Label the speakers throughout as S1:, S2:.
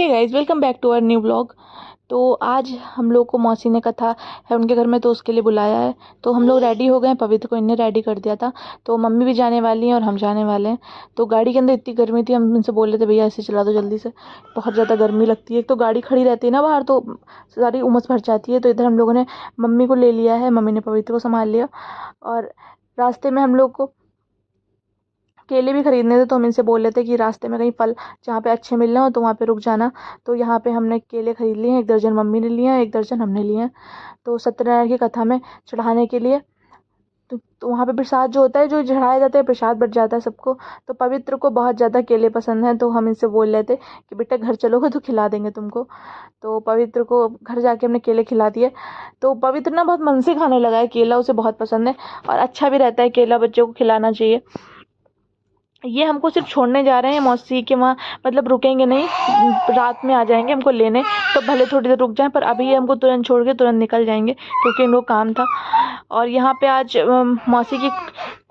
S1: Hey guys, welcome back to our new blog. तो आज हम लोग को मौसी ने कथा है उनके घर में, तो उसके लिए बुलाया है। तो हम लोग रेडी हो गए हैं, पवित्र को इनने रेडी कर दिया था। तो मम्मी भी जाने वाली हैं और हम जाने वाले हैं। तो गाड़ी के अंदर इतनी गर्मी थी, हम उनसे बोल रहे थे भैया ऐसे चला दो जल्दी से, बहुत ज़्यादा गर्मी लगती है। तो गाड़ी खड़ी रहती है ना बाहर, तो सारी उमस भर जाती है। तो इधर हम लोगों ने मम्मी को ले लिया है, मम्मी ने पवित्र को संभाल लिया। और रास्ते में हम लोग को केले भी खरीदने थे, तो हम इनसे बोल रहे थे कि रास्ते में कहीं फल जहाँ पे अच्छे मिल रहे हो तो वहाँ पे रुक जाना। तो यहाँ पे हमने केले खरीद लिए हैं, 1 दर्जन मम्मी ने लिए हैं, 1 दर्जन हमने लिए हैं। तो सत्यनारायण की कथा में चढ़ाने के लिए। तो वहाँ पे प्रसाद जो होता है, जो चढ़ाया जाता है, प्रसाद बट जाता है सबको। तो पवित्र को बहुत ज़्यादा केले पसंद हैं, तो हम इनसे बोल रहे थे कि बेटा घर चलोगे तो खिला देंगे तुमको। तो पवित्र को घर जाके हमने केले खिला दिए। तो पवित्र ना बहुत मन से खाने लगा है केला, उसे बहुत पसंद है और अच्छा भी रहता है केला, बच्चों को खिलाना चाहिए। ये हमको सिर्फ छोड़ने जा रहे हैं मौसी के वहाँ, मतलब रुकेंगे नहीं, रात में आ जाएंगे हमको लेने। तो भले थोड़ी देर रुक जाएं, पर अभी ये हमको तुरंत छोड़ के तुरंत निकल जाएंगे क्योंकि इनको काम था। और यहाँ पे आज मौसी की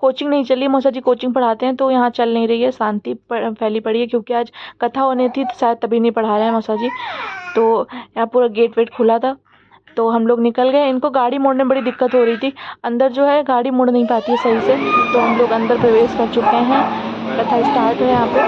S1: कोचिंग नहीं चली, मौसा जी कोचिंग पढ़ाते हैं, तो यहाँ चल नहीं रही है, शांति फैली पड़ी है क्योंकि आज कथा होनी थी, तो शायद तभी नहीं पढ़ा रहे हैं मौसा जी। तो यहाँ पूरा गेट वेट खुला था, तो हम लोग निकल गए। इनको गाड़ी मोड़ने में बड़ी दिक्कत हो रही थी, अंदर जो है गाड़ी मुड़ नहीं पाती है सही से। तो हम लोग अंदर प्रवेश कर चुके हैं, कथा स्टार्ट है यहाँ पे।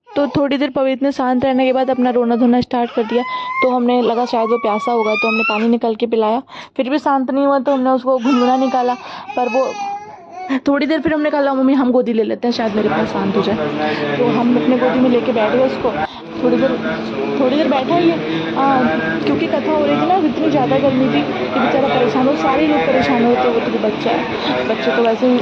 S1: तो थोड़ी देर पवित्र ने शांत रहने के बाद अपना रोना धोना स्टार्ट कर दिया। तो हमने लगा शायद वो प्यासा होगा, तो हमने पानी निकाल के पिलाया, फिर भी शांत नहीं हुआ। तो हमने उसको गुनगुना निकाला, पर वो थोड़ी देर फिर हमने कहा मम्मी हम गोदी ले लेते हैं, शायद मेरे पास शांत हो जाए। तो हम अपने गोदी में लेके बैठ गए उसको। थोड़ी देर बैठा ही है, क्योंकि कथा हो रही थी ना, इतनी ज़्यादा गर्मी थी कि बेचारा परेशान हो, सारे लोग परेशान होते। वो तो बच्चा है, बच्चे तो वैसे ही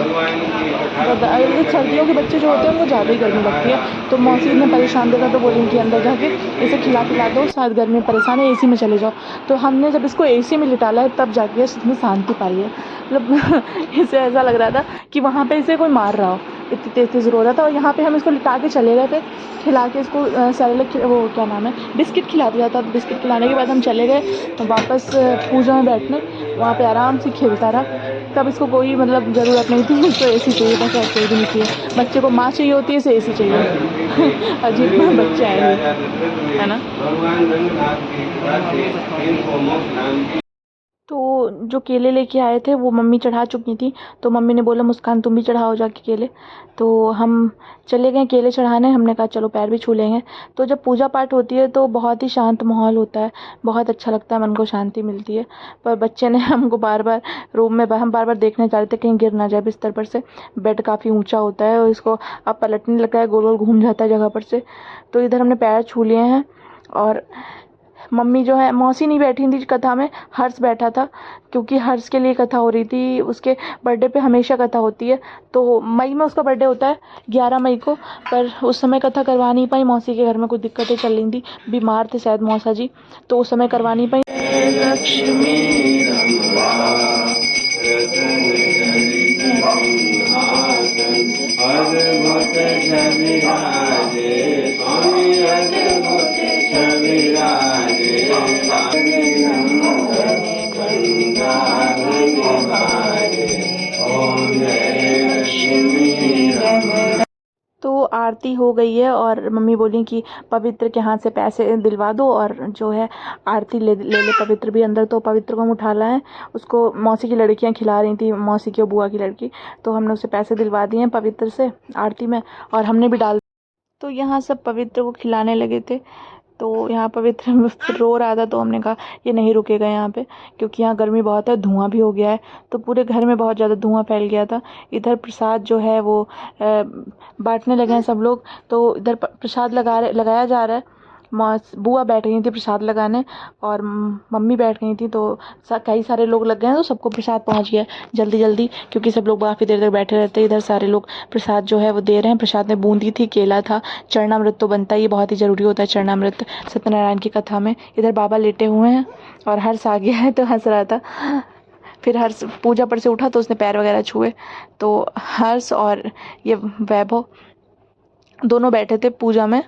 S1: सर्दियों के बच्चे जो होते हैं उनको ज़्यादा ही गर्मी लगती है। तो मौसी ने परेशान देखा तो बोली कि अंदर जाके इसे खिला पिला दो, शायद गर्मी में परेशान है, एसी में चले जाओ। तो हमने जब इसको एसी में लिटाला है तब जाके इसने शांति पाई है। मतलब इसे ऐसा लग रहा था कि वहाँ पे इसे कोई मार रहा हो, इतनी तेज़ तेज़ रो रहा था। और यहाँ पे हम इसको लिटा के चले गए थे, खिला के इसको सेरेलैक, वो क्या नाम है, बिस्किट खिला दिया था। तो बिस्किट खिलाने के बाद हम चले गए वापस पूजा में बैठने, वहाँ पे आराम से खेलता रहा। तब इसको कोई मतलब ज़रूरत नहीं थी, इसको एसी चाहिए था, शायद कोई भी नहीं चाहिए। बच्चे को माँ चाहिए होती है, इसे एसी चाहिए। अजीब बच्चा है ना। तो जो केले लेके आए थे वो मम्मी चढ़ा चुकी थी, तो मम्मी ने बोला मुस्कान तुम भी चढ़ाओ जाके केले। तो हम चले गए केले चढ़ाने, हमने कहा चलो पैर भी छू लेंगे। तो जब पूजा पाठ होती है तो बहुत ही शांत माहौल होता है, बहुत अच्छा लगता है, मन को शांति मिलती है। पर बच्चे ने हमको बार बार रूम में, हम बार बार देखने जा रहे थे कहीं गिर ना जाए बिस्तर पर से। बेड काफ़ी ऊँचा होता है और इसको अब पलटने लगा है, गोल गोल घूम जाता है जगह पर से। तो इधर हमने पैर छू लिए हैं। और मम्मी जो है, मौसी नहीं बैठी थी कथा में, हर्ष बैठा था, क्योंकि हर्ष के लिए कथा हो रही थी। उसके बर्थडे पे हमेशा कथा होती है, तो मई में उसका बर्थडे होता है 11 मई को। पर उस समय कथा करवा नहीं पाई, मौसी के घर में कुछ दिक्कतें चल रही थी, बीमार थे शायद मौसा जी, तो उस समय करवा नहीं पाई। तो आरती हो गई है और मम्मी बोली कि पवित्र के हाथ से पैसे दिलवा दो और जो है आरती ले ले पवित्र भी अंदर। तो पवित्र को हम उठा लाए हैं, उसको मौसी की लड़कियां खिला रही थी, मौसी की और बुआ की लड़की। तो हमने उसे पैसे दिलवा दिए हैं पवित्र से आरती में, और हमने भी डाल। तो यहाँ सब पवित्र को खिलाने लगे थे। तो यहाँ पवित्र रो रहा था, तो हमने कहा ये नहीं रुकेगा यहाँ पे, क्योंकि यहाँ गर्मी बहुत है, धुआं भी हो गया है। तो पूरे घर में बहुत ज़्यादा धुआं फैल गया था। इधर प्रसाद जो है वो बांटने लगे हैं सब लोग। तो इधर प्रसाद लगाया जा रहा है। बुआ बैठ गई थी प्रसाद लगाने और मम्मी बैठ गई थी। तो कई सारे लोग लग गए हैं, तो सबको प्रसाद पहुंच गया जल्दी जल्दी, क्योंकि सब लोग काफ़ी देर तक बैठे रहते हैं। इधर सारे लोग प्रसाद जो है वो दे रहे हैं। प्रसाद में बूंदी थी, केला था, चरणामृत तो बनता है, ये बहुत ही ज़रूरी होता है चरणामृत सत्यनारायण की कथा में। इधर बाबा लेटे हुए हैं और हर्ष आ गया है तो हंस रहा था। फिर हर्ष पूजा पर से उठा तो उसने पैर वगैरह छुए, तो हर्ष और ये वैभव दोनों बैठे थे पूजा में।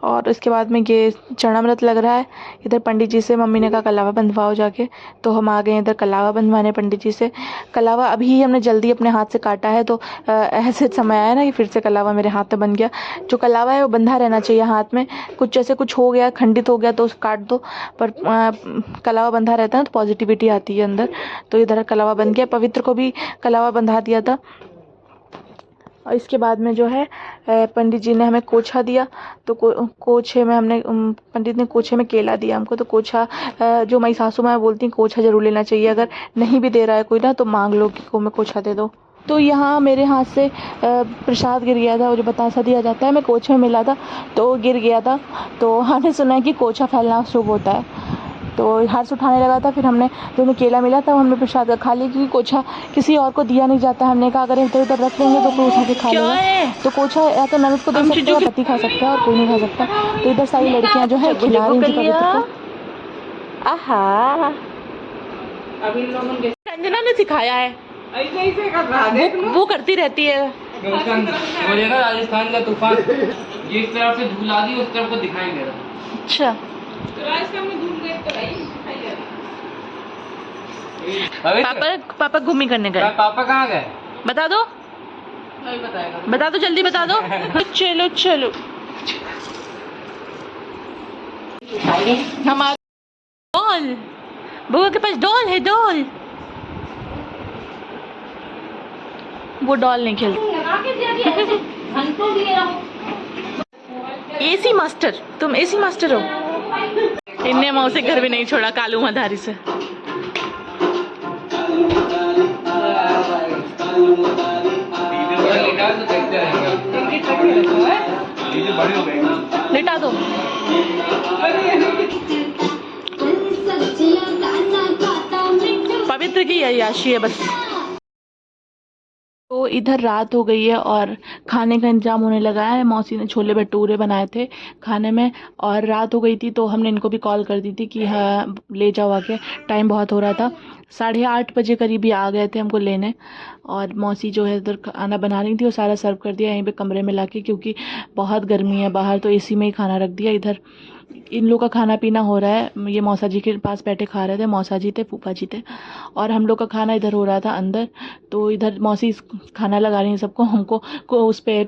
S1: और उसके बाद में ये चरणामृत लग रहा है। इधर पंडित जी से मम्मी ने कहा कलावा बंधवाओ जाके, तो हम आ गए इधर कलावा बंधवाने पंडित जी से। कलावा अभी ही हमने जल्दी अपने हाथ से काटा है, तो ऐसे समय आया ना कि फिर से कलावा मेरे हाथ में बन गया। जो कलावा है वो बंधा रहना चाहिए हाथ में, कुछ जैसे कुछ हो गया खंडित हो गया तो उसे काट दो, पर कलावा बंधा रहता है तो पॉजिटिविटी आती है अंदर। तो इधर कलावा बन गया, पवित्र को भी कलावा बंधा दिया था। और इसके बाद में जो है पंडित जी ने हमें कोछा दिया, तो कोछे में हमने पंडित ने कोछे में केला दिया हमको। तो कोछा जो मेरी सासू माँ बोलती हैं कोछा जरूर लेना चाहिए, अगर नहीं भी दे रहा है कोई ना तो मांग लो कि को मैं कोछा दे दो। तो यहाँ मेरे हाथ से प्रसाद गिर गया था, वो जो बतासा दिया जाता है, मैं कोछे में मिला था तो गिर गया था। तो हमने सुना है कि कोछा फैलना शुभ होता है, तो हर्ष उठाने लगा था। फिर हमने जो हमें केला मिला था हमने प्रसाद खा लिया, क्योंकि कोछा किसी और को दिया नहीं जाता। हमने कहा अगर इधर उधर रख लेंगे तो कोई उठा के खा लेगा। तो कोछा या तो ननद को दे सकते हैं, पति खा सकता है, और कोई नहीं खा सकता। तो इधर सारी लड़कियां जो है खिला रही थी पवित्र को। आहा, अभी संजना ने सिखाया है, वो करती रहती है। राजस्थान का तूफान जिस तरफ से धूल आ दी उस तरफ को दिखाई दे रहा। अच्छा, पापा घूमी करने गए। पापा कहाँ गए बता दो, बता दो जल्दी बता दो। चलो चलो हम आ डॉल, बुआ के पास डॉल है, डॉल वो डॉल नहीं खेलती। एसी मास्टर, तुम एसी मास्टर हो। इनने माँ से घर भी नहीं छोड़ा कालू मधारी से। लिटा दो। पवित्र की याशी है बस। तो इधर रात हो गई है और खाने का इंतजाम होने लगा है। मौसी ने छोले भटूरे बनाए थे खाने में, और रात हो गई थी तो हमने इनको भी कॉल कर दी थी कि हाँ ले जाओ आके, टाइम बहुत हो रहा था। 8:30 बजे करीब ही आ गए थे हमको लेने। और मौसी जो है इधर खाना बना रही थी, वो सारा सर्व कर दिया यहीं पे कमरे में लाके, क्योंकि बहुत गर्मी है बाहर, तो एसी में ही खाना रख दिया। इधर इन लोग का खाना पीना हो रहा है, ये मौसा जी के पास बैठे खा रहे थे, मौसा जी थे, फूफा जी थे, और हम लोग का खाना इधर हो रहा था अंदर। तो इधर मौसी खाना लगा रही हैं सबको, हमको उस पर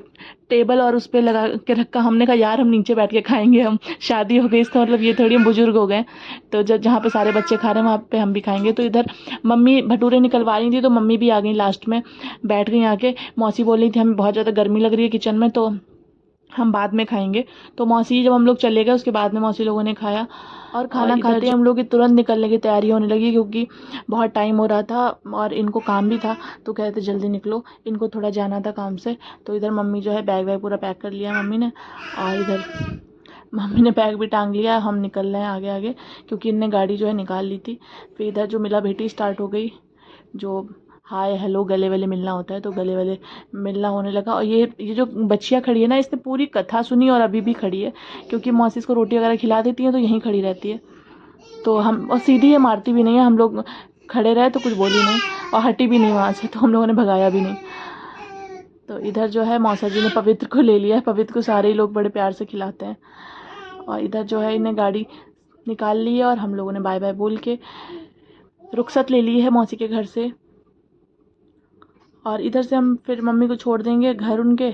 S1: टेबल और उस पर लगा के रखा। हमने कहा यार हम नीचे बैठ के खाएंगे, हम शादी हो गई इसका मतलब ये थोड़ी हम बुजुर्ग हो गए, तो जहाँ पे सारे बच्चे खा रहे हैं वहाँ पे हम भी खाएंगे। तो इधर मम्मी भटूरे निकलवा रही थी, तो मम्मी भी आ गई लास्ट में, बैठ गई आके। मौसी बोल रही थी हमें बहुत ज़्यादा गर्मी लग रही है किचन में, तो हम बाद में खाएंगे। तो मौसी जब हम लोग चले गए उसके बाद में मौसी लोगों ने खाया, और खाना खाते हम लोग की तुरंत निकलने की तैयारी होने लगी, क्योंकि बहुत टाइम हो रहा था और इनको काम भी था। तो कहते जल्दी निकलो, इनको थोड़ा जाना था काम से। तो इधर मम्मी जो है बैग वैग पूरा पैक कर लिया मम्मी ने, और इधर मम्मी ने बैग भी टांग लिया। हम निकल रहे हैं आगे आगे, क्योंकि इनने गाड़ी जो है निकाल ली थी। फिर इधर जो मिला भेटी स्टार्ट हो गई, जो हाय हेलो गले वाले मिलना होता है, तो गले वाले मिलना होने लगा। और ये जो बच्चियाँ खड़ी है ना, इसने पूरी कथा सुनी और अभी भी खड़ी है, क्योंकि मौसी इसको रोटी वगैरह खिला देती है तो यहीं खड़ी रहती है। तो हम, और सीधी है, मारती भी नहीं है। हम लोग खड़े रहे तो कुछ बोली नहीं, और हटी भी नहीं वहाँ से, तो हम लोगों ने भगाया भी नहीं। तो इधर जो है मौसा जी ने पवित्र को ले लिया है। पवित्र को सारे ही लोग बड़े प्यार से खिलाते हैं। और इधर जो है इन्हें गाड़ी निकाल ली है, और हम लोगों ने बाय बाय बोल के रुखसत ले ली है मौसी के घर से। और इधर से हम फिर मम्मी को छोड़ देंगे घर उनके।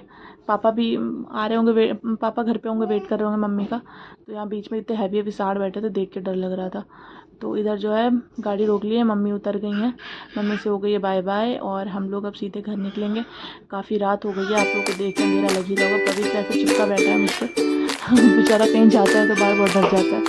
S1: पापा भी आ रहे होंगे, पापा घर पे होंगे, वेट कर रहे होंगे मम्मी का। तो यहाँ बीच में इतने हैवी हैवी साड़ बैठे थे, देख के डर लग रहा था। तो इधर जो है गाड़ी रोक ली है, मम्मी उतर गई हैं, मम्मी से हो गई है बाय बाय, और हम लोग अब सीधे घर निकलेंगे। काफ़ी रात हो गई है, आप लोग को देख के अंधेरा लग ही रहा होगा। पवित्र ऐसे चिपका बैठा है मुझ पर बेचारा, कहीं जाता है तो बार बार डर जाता है।